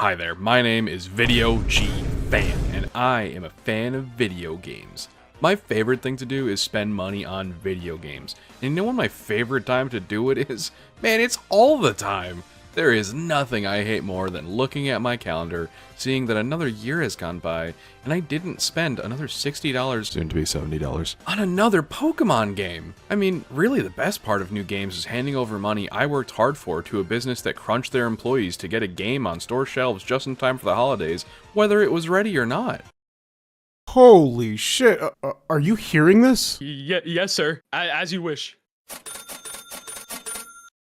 Hi there, my name is Video G Fan, and I am a fan of video games. My favorite thing to do is spend money on video games. And you know when my favorite time to do it is? Man, it's all the time! There is nothing I hate more than looking at my calendar, seeing that another year has gone by, and I didn't spend another $60, soon to be $70, on another Pokemon game. I mean, really the best part of new games is handing over money I worked hard for to a business that crunched their employees to get a game on store shelves just in time for the holidays, whether it was ready or not. Holy shit, are you hearing this? Yes, sir. As you wish.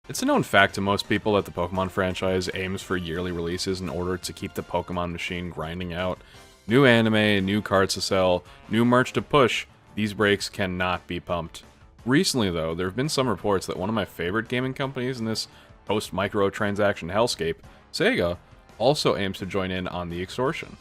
It's a known fact to most people that the Pokemon franchise aims for yearly releases in order to keep the Pokemon machine grinding out. New anime, new cards to sell, new merch to push, these brakes cannot be pumped. Recently though, there have been some reports that one of my favorite gaming companies in this post-microtransaction hellscape, SEGA, also aims to join in on the extortion.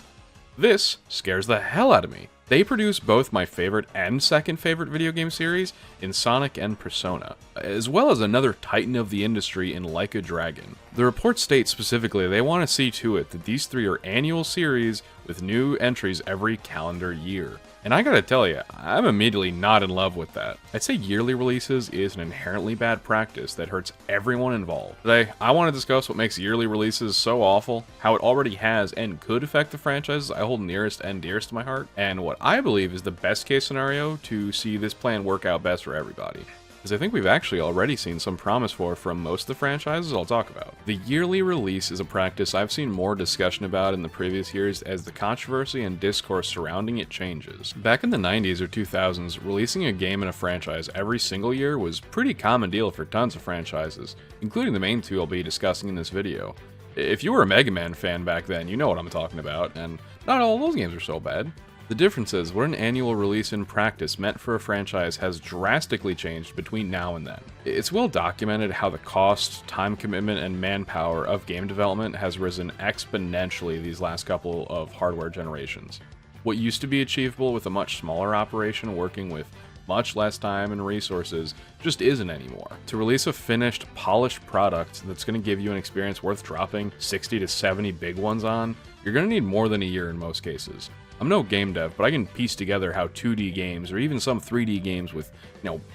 This scares the hell out of me. They produce both my favorite and second favorite video game series in Sonic and Persona, as well as another titan of the industry in Like a Dragon. The report states specifically they want to see to it that these three are annual series with new entries every calendar year. And I gotta tell you, I'm immediately not in love with that. I'd say yearly releases is an inherently bad practice that hurts everyone involved. Today, I want to discuss what makes yearly releases so awful, how it already has and could affect the franchises I hold nearest and dearest to my heart, and what I believe is the best case scenario to see this plan work out best for everybody. Because I think we've actually already seen some promise for from most of the franchises I'll talk about. The yearly release is a practice I've seen more discussion about in the previous years as the controversy and discourse surrounding it changes. Back in the 90s or 2000s, releasing a game in a franchise every single year was a pretty common deal for tons of franchises, including the main two I'll be discussing in this video. If you were a Mega Man fan back then, you know what I'm talking about, and not all those games are so bad. The difference is, what an annual release in practice meant for a franchise has drastically changed between now and then. It's well documented how the cost, time commitment, and manpower of game development has risen exponentially these last couple of hardware generations. What used to be achievable with a much smaller operation working with much less time and resources just isn't anymore. To release a finished, polished product that's going to give you an experience worth dropping 60 to 70 big ones on, you're going to need more than a year in most cases. I'm no game dev, but I can piece together how 2D games, or even some 3D games with,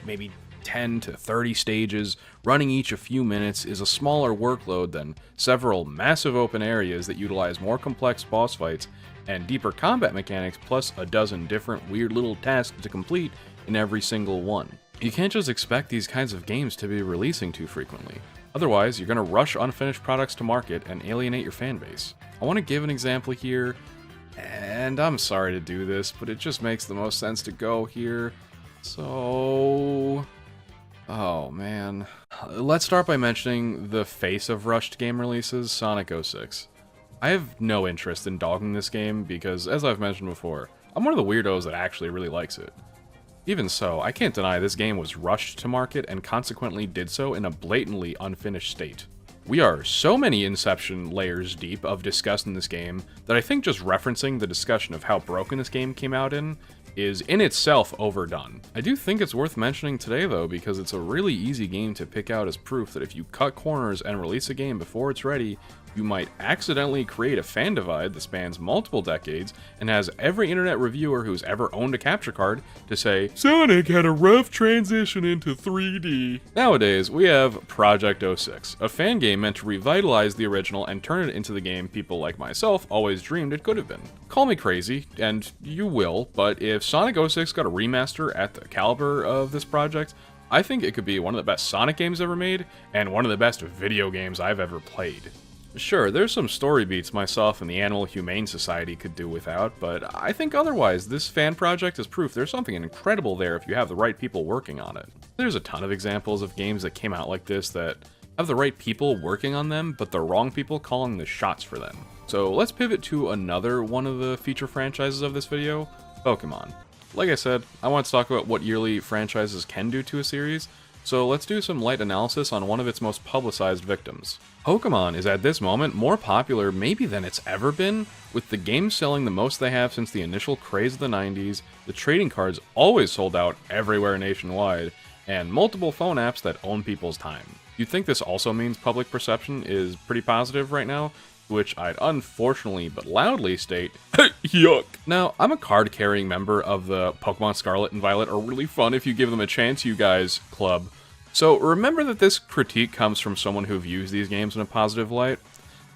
maybe 10 to 30 stages, running each a few minutes, is a smaller workload than several massive open areas that utilize more complex boss fights and deeper combat mechanics, plus a dozen different weird little tasks to complete in every single one. You can't just expect these kinds of games to be releasing too frequently. Otherwise, you're going to rush unfinished products to market and alienate your fanbase. I want to give an example here. And I'm sorry to do this, but it just makes the most sense to go here. So... oh man. Let's start by mentioning the face of rushed game releases, Sonic 06. I have no interest in dogging this game because, as I've mentioned before, I'm one of the weirdos that actually really likes it. Even so, I can't deny this game was rushed to market and consequently did so in a blatantly unfinished state. We are so many Inception layers deep of discussing this game that I think just referencing the discussion of how broken this game came out in is in itself overdone. I do think it's worth mentioning today though because it's a really easy game to pick out as proof that if you cut corners and release a game before it's ready, you might accidentally create a fan divide that spans multiple decades and has every internet reviewer who's ever owned a capture card to say, "Sonic had a rough transition into 3D. Nowadays, we have Project 06, a fan game meant to revitalize the original and turn it into the game people like myself always dreamed it could have been. Call me crazy, and you will, but if Sonic 06 got a remaster at the caliber of this project, I think it could be one of the best Sonic games ever made, and one of the best video games I've ever played. Sure, there's some story beats myself and the Animal Humane Society could do without, but I think otherwise this fan project is proof there's something incredible there if you have the right people working on it. There's a ton of examples of games that came out like this that have the right people working on them, but the wrong people calling the shots for them. So let's pivot to another one of the feature franchises of this video, Pokemon. Like I said, I want to talk about what yearly franchises can do to a series, so let's do some light analysis on one of its most publicized victims. Pokemon is at this moment more popular maybe than it's ever been, with the game selling the most they have since the initial craze of the 90s, the trading cards always sold out everywhere nationwide, and multiple phone apps that own people's time. You'd think this also means public perception is pretty positive right now, which I'd unfortunately but loudly state, yuck. Now, I'm a card-carrying member of the Pokemon Scarlet and Violet are really fun if you give them a chance, you guys, club. So remember that this critique comes from someone who views these games in a positive light.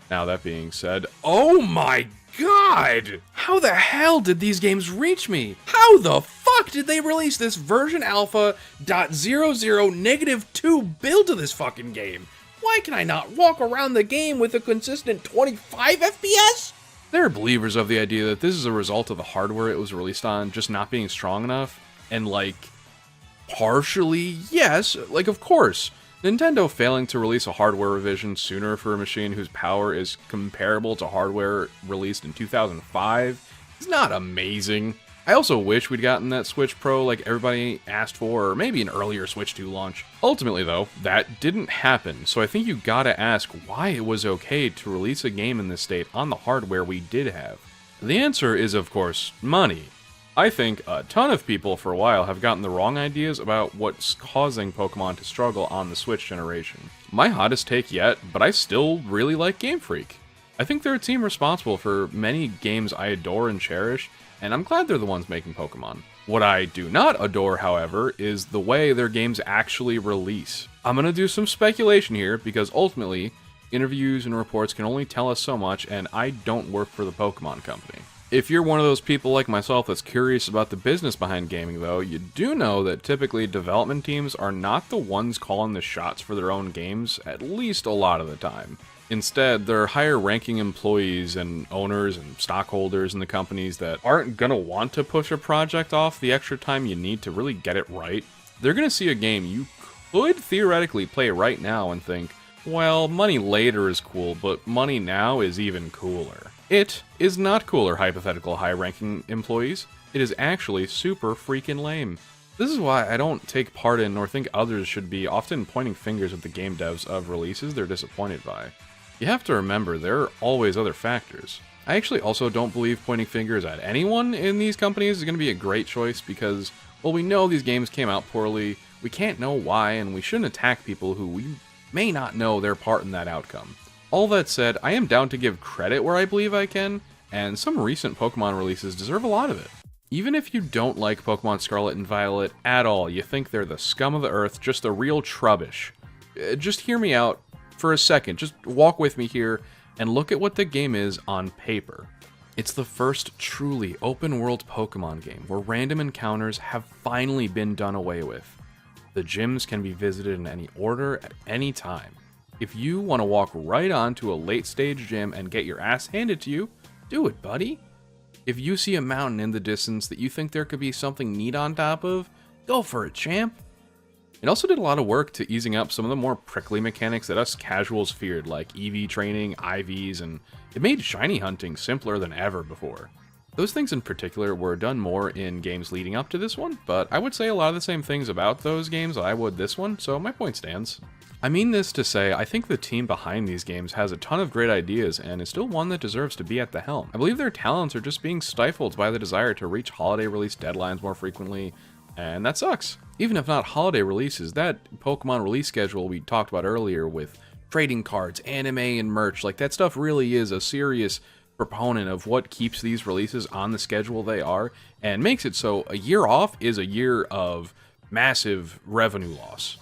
Now, that being said, oh my god! How the hell did these games reach me? How the fuck did they release this version alpha .00-2 build to this fucking game? Why can I not walk around the game with a consistent 25 FPS? There are believers of the idea that this is a result of the hardware it was released on just not being strong enough, and like, partially, yes, like of course. Nintendo failing to release a hardware revision sooner for a machine whose power is comparable to hardware released in 2005 is not amazing. I also wish we'd gotten that Switch Pro like everybody asked for, or maybe an earlier Switch 2 launch. Ultimately though, that didn't happen, so I think you gotta ask why it was okay to release a game in this state on the hardware we did have. The answer is of course, money. I think a ton of people for a while have gotten the wrong ideas about what's causing Pokemon to struggle on the Switch generation. My hottest take yet, but I still really like Game Freak. I think they're a team responsible for many games I adore and cherish, and I'm glad they're the ones making Pokemon. What I do not adore, however, is the way their games actually release. I'm gonna do some speculation here, because ultimately, interviews and reports can only tell us so much, and I don't work for the Pokemon Company. If you're one of those people like myself that's curious about the business behind gaming though, you do know that typically development teams are not the ones calling the shots for their own games, at least a lot of the time. Instead, they're higher ranking employees and owners and stockholders in the companies that aren't gonna want to push a project off the extra time you need to really get it right. They're gonna see a game you could theoretically play right now and think, well, money later is cool, but money now is even cooler. It is not cooler, hypothetical high-ranking employees. It is actually super freaking lame. This is why I don't take part in nor think others should be often pointing fingers at the game devs of releases they're disappointed by. You have to remember there are always other factors. I actually also don't believe pointing fingers at anyone in these companies is going to be a great choice because, well, we know these games came out poorly, we can't know why, and we shouldn't attack people who we may not know their part in that outcome. All that said, I am down to give credit where I believe I can, and some recent Pokemon releases deserve a lot of it. Even if you don't like Pokemon Scarlet and Violet at all, you think they're the scum of the earth, just a real trubbish. Just hear me out for a second, just walk with me here, and look at what the game is on paper. It's the first truly open-world Pokemon game where random encounters have finally been done away with. The gyms can be visited in any order at any time. If you want to walk right on to a late-stage gym and get your ass handed to you, do it, buddy. If you see a mountain in the distance that you think there could be something neat on top of, go for it, champ. It also did a lot of work to easing up some of the more prickly mechanics that us casuals feared, like EV training, IVs, and it made shiny hunting simpler than ever before. Those things in particular were done more in games leading up to this one, but I would say a lot of the same things about those games I would this one, so my point stands. I mean this to say, I think the team behind these games has a ton of great ideas and is still one that deserves to be at the helm. I believe their talents are just being stifled by the desire to reach holiday release deadlines more frequently, and that sucks. Even if not holiday releases, that Pokemon release schedule we talked about earlier with trading cards, anime, and merch, like that stuff really is a serious proponent of what keeps these releases on the schedule they are, and makes it so a year off is a year of massive revenue loss.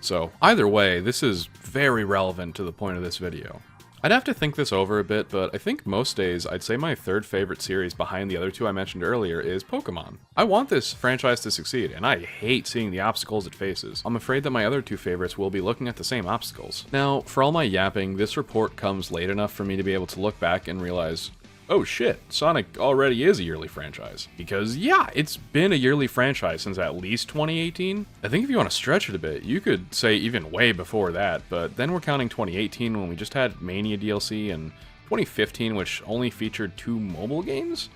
So either way, this is very relevant to the point of this video. I'd have to think this over a bit, but I think most days I'd say my third favorite series behind the other two I mentioned earlier is Pokemon. I want this franchise to succeed, and I hate seeing the obstacles it faces. I'm afraid that my other two favorites will be looking at the same obstacles. Now, for all my yapping, this report comes late enough for me to be able to look back and realize, oh shit, Sonic already is a yearly franchise. Because yeah, it's been a yearly franchise since at least 2018. I think if you want to stretch it a bit, you could say even way before that, but then we're counting 2018 when we just had Mania DLC and 2015 which only featured 2 mobile games?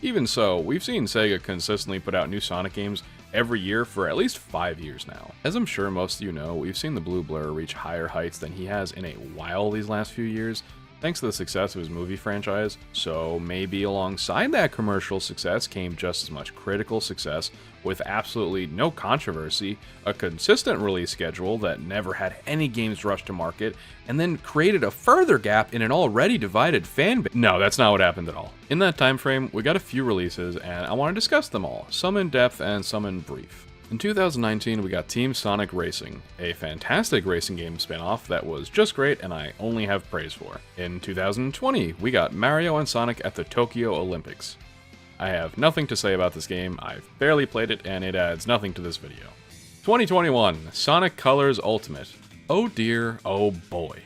Even so, we've seen Sega consistently put out new Sonic games every year for at least 5 years now. As I'm sure most of you know, we've seen the Blue Blur reach higher heights than he has in a while these last few years, thanks to the success of his movie franchise. So maybe alongside that commercial success came just as much critical success with absolutely no controversy, a consistent release schedule that never had any games rushed to market, and then created a further gap in an already divided fan base. No, that's not what happened at all. In that time frame, we got a few releases, and I want to discuss them all, some in depth and some in brief. In 2019, we got Team Sonic Racing, a fantastic racing game spin-off that was just great and I only have praise for. In 2020, we got Mario and Sonic at the Tokyo Olympics. I have nothing to say about this game, I've barely played it, and it adds nothing to this video. 2021, Sonic Colors Ultimate. Oh dear, oh boy.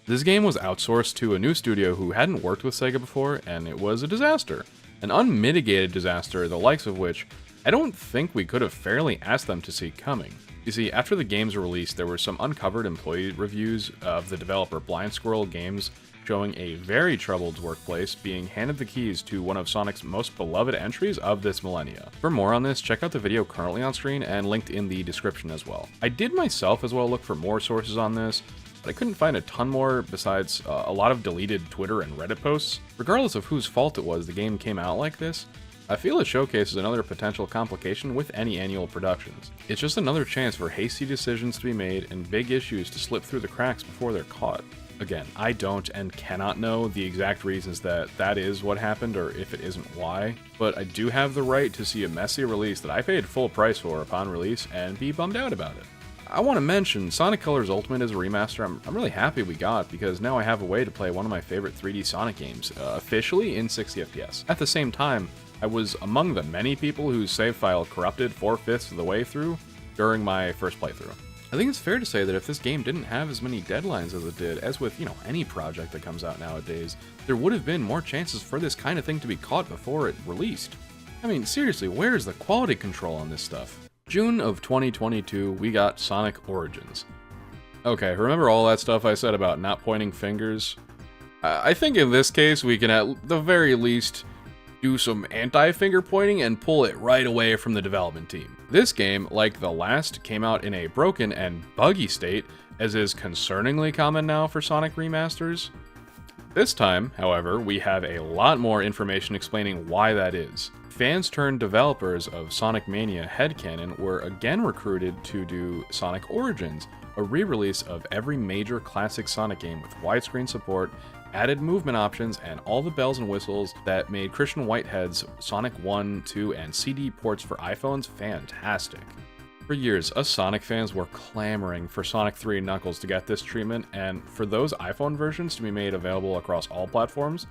This game was outsourced to a new studio who hadn't worked with SEGA before, and it was a disaster. An unmitigated disaster, the likes of which I don't think we could have fairly asked them to see coming. You see, after the game's release, there were some uncovered employee reviews of the developer Blind Squirrel Games showing a very troubled workplace being handed the keys to one of Sonic's most beloved entries of this millennia. For more on this, check out the video currently on screen and linked in the description as well. I did myself as well look for more sources on this, but I couldn't find a ton more besides a lot of deleted Twitter and Reddit posts. Regardless of whose fault it was the game came out like this, I feel it showcases another potential complication with any annual productions. It's just another chance for hasty decisions to be made and big issues to slip through the cracks before they're caught. Again, I don't and cannot know the exact reasons that is what happened or if it isn't why, but I do have the right to see a messy release that I paid full price for upon release and be bummed out about it. I want to mention, Sonic Colors Ultimate is a remaster I'm really happy we got because now I have a way to play one of my favorite 3D Sonic games, officially in 60 FPS. At the same time, I was among the many people whose save file corrupted 4/5 of the way through during my first playthrough. I think it's fair to say that if this game didn't have as many deadlines as it did, as with, any project that comes out nowadays, there would have been more chances for this kind of thing to be caught before it released. I mean, seriously, where is the quality control on this stuff? June of 2022, we got Sonic Origins. Okay, remember all that stuff I said about not pointing fingers? I think in this case we can at the very least do some anti-finger pointing and pull it right away from the development team. This game, like the last, came out in a broken and buggy state, as is concerningly common now for Sonic remasters. This time, however, we have a lot more information explaining why that is. Fans turned developers of Sonic Mania headcanon were again recruited to do Sonic Origins, a re-release of every major classic Sonic game with widescreen support, added movement options, and all the bells and whistles that made Christian Whitehead's Sonic 1, 2, and CD ports for iPhones fantastic. For years, us Sonic fans were clamoring for Sonic 3 and Knuckles to get this treatment, and for those iPhone versions to be made available across all platforms,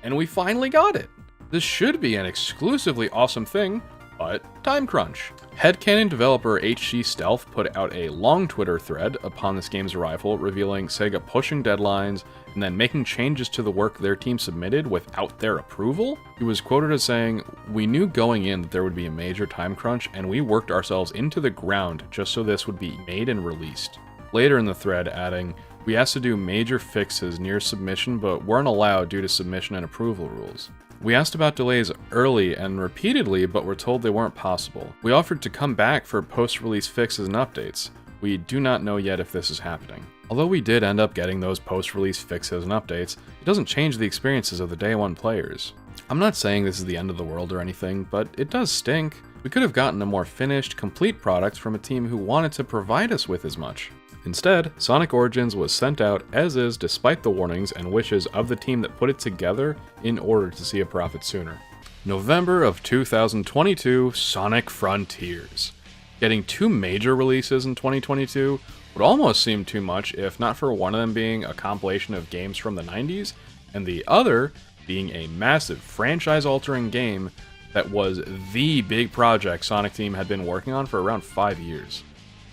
and we finally got it! This should be an exclusively awesome thing, but time crunch. Headcanon developer HC Stealth put out a long Twitter thread upon this game's arrival, revealing Sega pushing deadlines and then making changes to the work their team submitted without their approval. He was quoted as saying, "We knew going in that there would be a major time crunch, and we worked ourselves into the ground just so this would be made and released." Later in the thread adding, "We asked to do major fixes near submission but weren't allowed due to submission and approval rules. We asked about delays early and repeatedly, but were told they weren't possible. We offered to come back for post-release fixes and updates. We do not know yet if this is happening." Although we did end up getting those post-release fixes and updates, it doesn't change the experiences of the day one players. I'm not saying this is the end of the world or anything, but it does stink. We could have gotten a more finished, complete product from a team who wanted to provide us with as much. Instead, Sonic Origins was sent out as is despite the warnings and wishes of the team that put it together in order to see a profit sooner. November of 2022, Sonic Frontiers. Getting two major releases in 2022 would almost seem too much if not for one of them being a compilation of games from the 90s, and the other being a massive franchise-altering game that was the big project Sonic Team had been working on for around 5 years.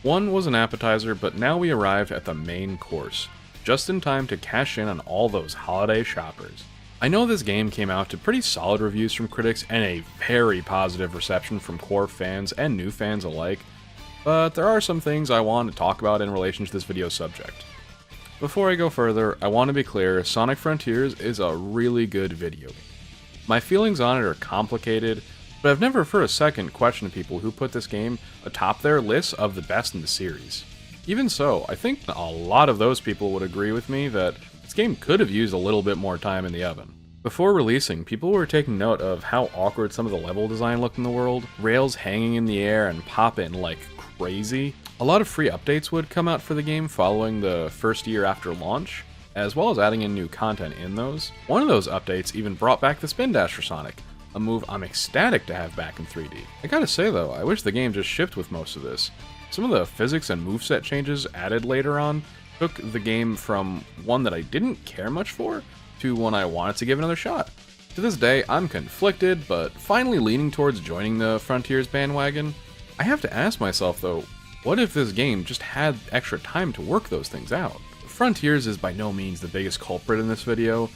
One was an appetizer, but now we arrived at the main course, just in time to cash in on all those holiday shoppers. I know this game came out to pretty solid reviews from critics and a very positive reception from core fans and new fans alike, but there are some things I want to talk about in relation to this video's subject. Before I go further, I want to be clear, Sonic Frontiers is a really good video game. My feelings on it are complicated, but I've never for a second questioned people who put this game atop their lists of the best in the series. Even so, I think a lot of those people would agree with me that This game could have used a little bit more time in the oven. Before releasing, people were taking note of how awkward some of the level design looked in the world, rails hanging in the air and popping like crazy. A lot of free updates would come out for the game following the first year after launch, as well as adding in new content in those. One of those updates even brought back the spin dash for Sonic, a move I'm ecstatic to have back in 3D. I gotta say though, I wish the game just shipped with most of this. Some of the physics and moveset changes added later on took the game from one that I didn't care much for to one I wanted to give another shot. To this day, I'm conflicted, but finally leaning towards joining the Frontiers bandwagon. I have to ask myself though, what if this game just had extra time to work those things out? Frontiers is by no means the biggest culprit in this video,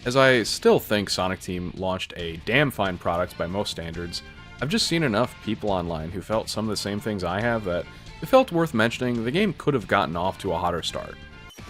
as I still think Sonic Team launched a damn fine product by most standards. I've just seen enough people online who felt some of the same things I have that it felt worth mentioning the game could have gotten off to a hotter start.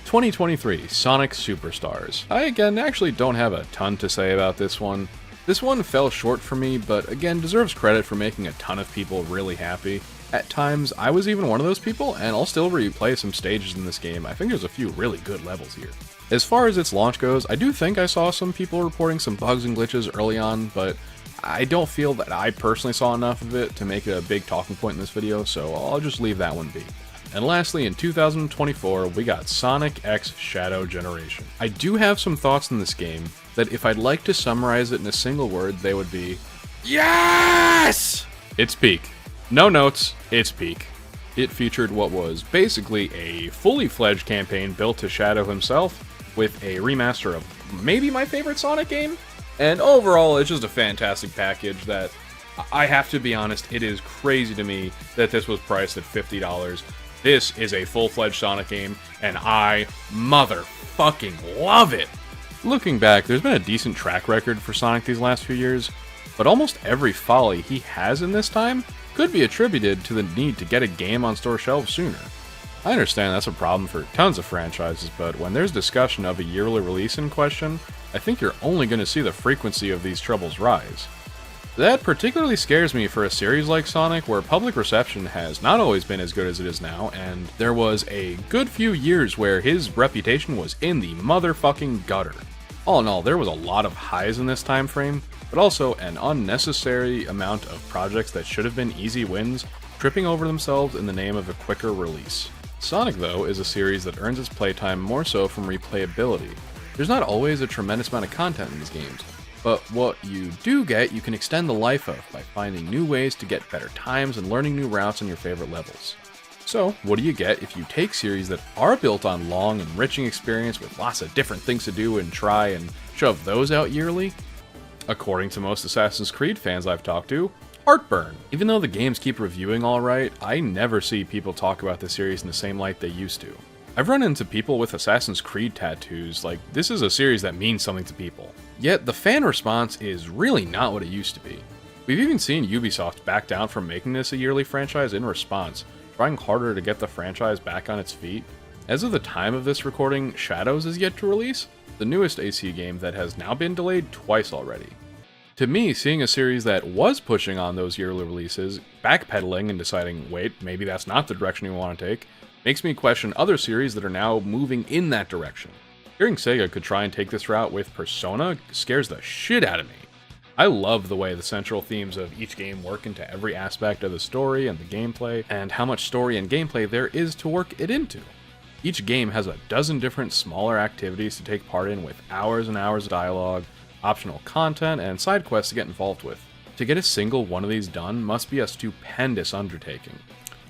2023 Sonic Superstars. I again actually don't have a ton to say about this one. This one fell short for me, but again deserves credit for making a ton of people really happy. At times, I was even one of those people, and I'll still replay some stages in this game. I think there's a few really good levels here. As far as its launch goes, I do think I saw some people reporting some bugs and glitches early on, but I don't feel that I personally saw enough of it to make it a big talking point in this video, so I'll just leave that one be. And lastly, in 2024, we got Sonic X Shadow Generation. I do have some thoughts on this game that if I'd like to summarize it in a single word, they would be YES! It's peak. No notes, it's peak. It featured what was basically a fully fledged campaign built to Shadow himself, with a remaster of maybe my favorite Sonic game, and overall it's just a fantastic package that, I have to be honest, it is crazy to me that this was priced at $50. This is a full-fledged Sonic game, and I motherfucking love it! Looking back, there's been a decent track record for Sonic these last few years, but almost every folly he has in this time could be attributed to the need to get a game on store shelves sooner. I understand that's a problem for tons of franchises, but when there's discussion of a yearly release in question, I think you're only going to see the frequency of these troubles rise. That particularly scares me for a series like Sonic, where public reception has not always been as good as it is now, and there was a good few years where his reputation was in the motherfucking gutter. All in all, there was a lot of highs in this time frame, but also an unnecessary amount of projects that should have been easy wins, tripping over themselves in the name of a quicker release. Sonic, though, is a series that earns its playtime more so from replayability. There's not always a tremendous amount of content in these games, but what you do get, you can extend the life of by finding new ways to get better times and learning new routes on your favorite levels. So, what do you get if you take series that are built on long, enriching experience with lots of different things to do and try and shove those out yearly? According to most Assassin's Creed fans I've talked to, heartburn. Even though the games keep reviewing alright, I never see people talk about the series in the same light they used to. I've run into people with Assassin's Creed tattoos, like this is a series that means something to people. Yet the fan response is really not what it used to be. We've even seen Ubisoft back down from making this a yearly franchise in response, trying harder to get the franchise back on its feet. As of the time of this recording, Shadows is yet to release, the newest AC game that has now been delayed twice already. To me, seeing a series that was pushing on those yearly releases, backpedaling and deciding, wait, maybe that's not the direction we want to take, makes me question other series that are now moving in that direction. Hearing SEGA could try and take this route with Persona scares the shit out of me. I love the way the central themes of each game work into every aspect of the story and the gameplay, and how much story and gameplay there is to work it into. Each game has a dozen different smaller activities to take part in with hours and hours of dialogue, optional content, and side quests to get involved with. To get a single one of these done must be a stupendous undertaking.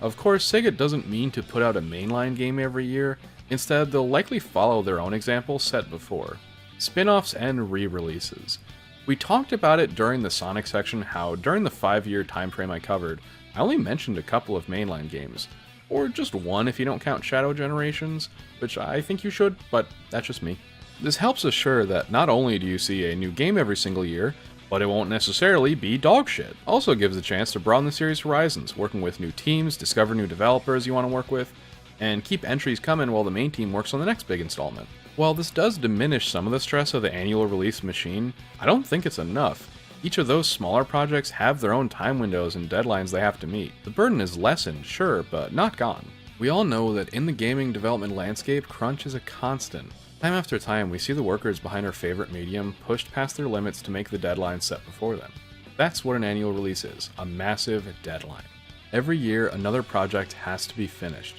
Of course, SEGA doesn't mean to put out a mainline game every year, instead they'll likely follow their own example set before. Spin-offs and re-releases. We talked about it during the Sonic section how during the 5-year time frame I covered, I only mentioned a couple of mainline games. Or just one if you don't count Shadow Generations, which I think you should, but that's just me. This helps assure that not only do you see a new game every single year, but it won't necessarily be dog shit. Also gives a chance to broaden the series' horizons, working with new teams, discover new developers you want to work with, and keep entries coming while the main team works on the next big installment. While this does diminish some of the stress of the annual release machine, I don't think it's enough. Each of those smaller projects have their own time windows and deadlines they have to meet. The burden is lessened, sure, but not gone. We all know that in the gaming development landscape, crunch is a constant. Time after time, we see the workers behind our favorite medium pushed past their limits to make the deadline set before them. That's what an annual release is, a massive deadline. Every year, another project has to be finished.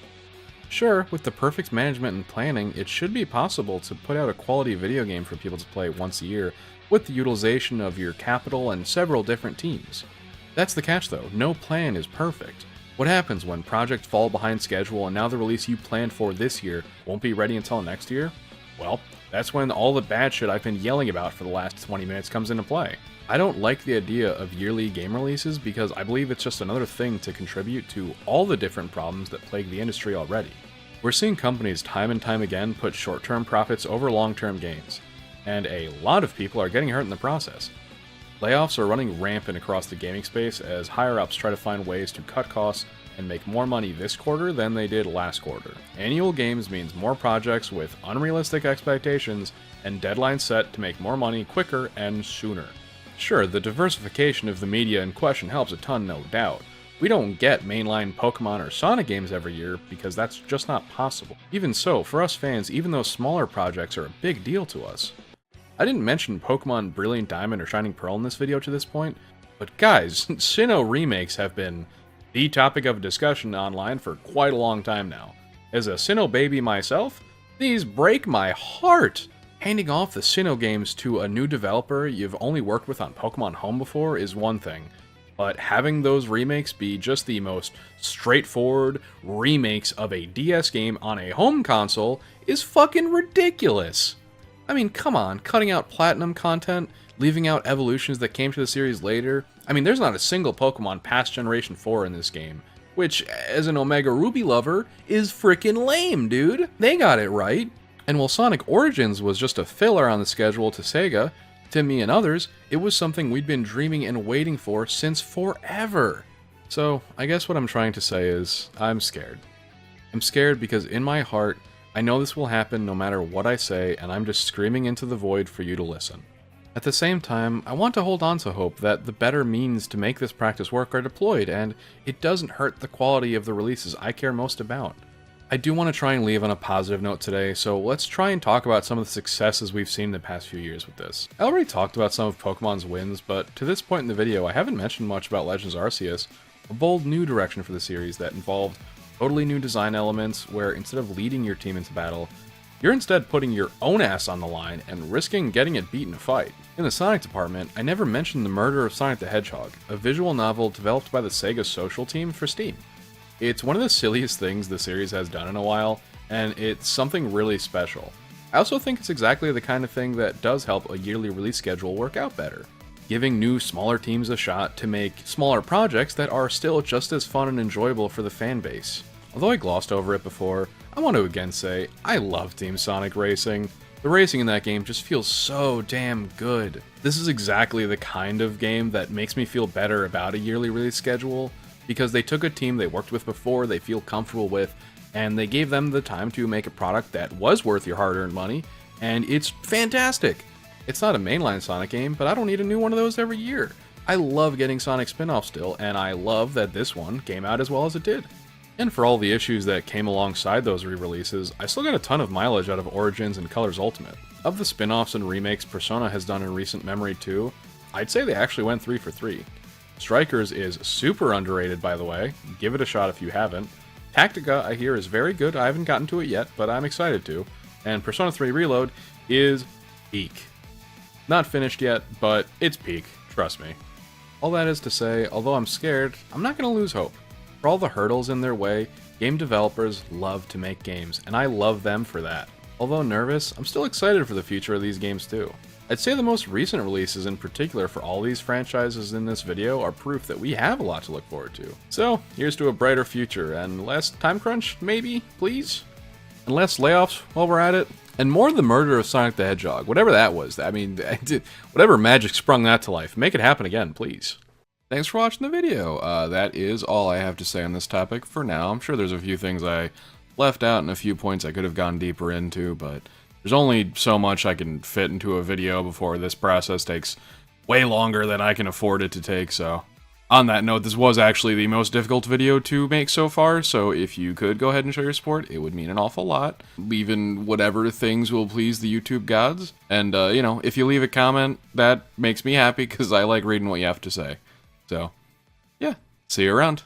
Sure, with the perfect management and planning, it should be possible to put out a quality video game for people to play once a year with the utilization of your capital and several different teams. That's the catch though, no plan is perfect. What happens when projects fall behind schedule and now the release you planned for this year won't be ready until next year? Well, that's when all the bad shit I've been yelling about for the last 20 minutes comes into play. I don't like the idea of yearly game releases because I believe it's just another thing to contribute to all the different problems that plague the industry already. We're seeing companies time and time again put short-term profits over long-term gains, and a lot of people are getting hurt in the process. Layoffs are running rampant across the gaming space as higher-ups try to find ways to cut costs and make more money this quarter than they did last quarter. Annual games means more projects with unrealistic expectations and deadlines set to make more money quicker and sooner. Sure, the diversification of the media in question helps a ton, no doubt. We don't get mainline Pokemon or Sonic games every year because that's just not possible. Even so, for us fans, even those smaller projects are a big deal to us. I didn't mention Pokemon Brilliant Diamond or Shining Pearl in this video to this point, but guys, Sinnoh remakes have been the topic of discussion online for quite a long time now. As a Sinnoh baby myself, these break my heart! Handing off the Sinnoh games to a new developer you've only worked with on Pokemon Home before is one thing, but having those remakes be just the most straightforward remakes of a DS game on a home console is fucking ridiculous! I mean, come on, cutting out Platinum content, leaving out evolutions that came to the series later. I mean, there's not a single Pokemon past Generation 4 in this game, which, as an Omega Ruby lover, is frickin' lame, dude! They got it right! And while Sonic Origins was just a filler on the schedule to SEGA, to me and others, it was something we'd been dreaming and waiting for since forever. So, I guess what I'm trying to say is, I'm scared. I'm scared because in my heart, I know this will happen no matter what I say, and I'm just screaming into the void for you to listen. At the same time, I want to hold on to hope that the better means to make this practice work are deployed, and it doesn't hurt the quality of the releases I care most about. I do want to try and leave on a positive note today, so let's try and talk about some of the successes we've seen in the past few years with this. I already talked about some of Pokemon's wins, but to this point in the video, I haven't mentioned much about Legends Arceus, a bold new direction for the series that involved totally new design elements where instead of leading your team into battle, you're instead putting your own ass on the line and risking getting it beat in a fight. In the Sonic department, I never mentioned The Murder of Sonic the Hedgehog, a visual novel developed by the SEGA Social team for Steam. It's one of the silliest things the series has done in a while, and it's something really special. I also think it's exactly the kind of thing that does help a yearly release schedule work out better, giving new, smaller teams a shot to make smaller projects that are still just as fun and enjoyable for the fan base. Although I glossed over it before, I want to again say, I love Team Sonic Racing. The racing in that game just feels so damn good. This is exactly the kind of game that makes me feel better about a yearly release schedule, because they took a team they worked with before, they feel comfortable with, and they gave them the time to make a product that was worth your hard-earned money, and it's fantastic! It's not a mainline Sonic game, but I don't need a new one of those every year. I love getting Sonic spin-offs still, and I love that this one came out as well as it did. And for all the issues that came alongside those re-releases, I still got a ton of mileage out of Origins and Colors Ultimate. Of the spin-offs and remakes Persona has done in recent memory too, I'd say they actually went 3 for 3. Strikers is super underrated, by the way. Give it a shot if you haven't. Tactica, I hear, is very good. I haven't gotten to it yet, but I'm excited to. And Persona 3 Reload is peak. Not finished yet, but it's peak. Trust me. All that is to say, although I'm scared, I'm not going to lose hope. For all the hurdles in their way, game developers love to make games, and I love them for that. Although nervous, I'm still excited for the future of these games too. I'd say the most recent releases in particular for all these franchises in this video are proof that we have a lot to look forward to. So, here's to a brighter future, and less time crunch, maybe, please? And less layoffs while we're at it? And more The Murder of Sonic the Hedgehog, whatever that was. I mean, whatever magic sprung that to life, make it happen again, please. Thanks for watching the video. That is all I have to say on this topic for now. I'm sure there's a few things I left out and a few points I could have gone deeper into, but there's only so much I can fit into a video before this process takes way longer than I can afford it to take, so On that note, this was actually the most difficult video to make so far, so if you could go ahead and show your support, it would mean an awful lot. Leaving whatever things will please the YouTube gods. And, you know, if you leave a comment, that makes me happy, because I like reading what you have to say. So, yeah, see you around.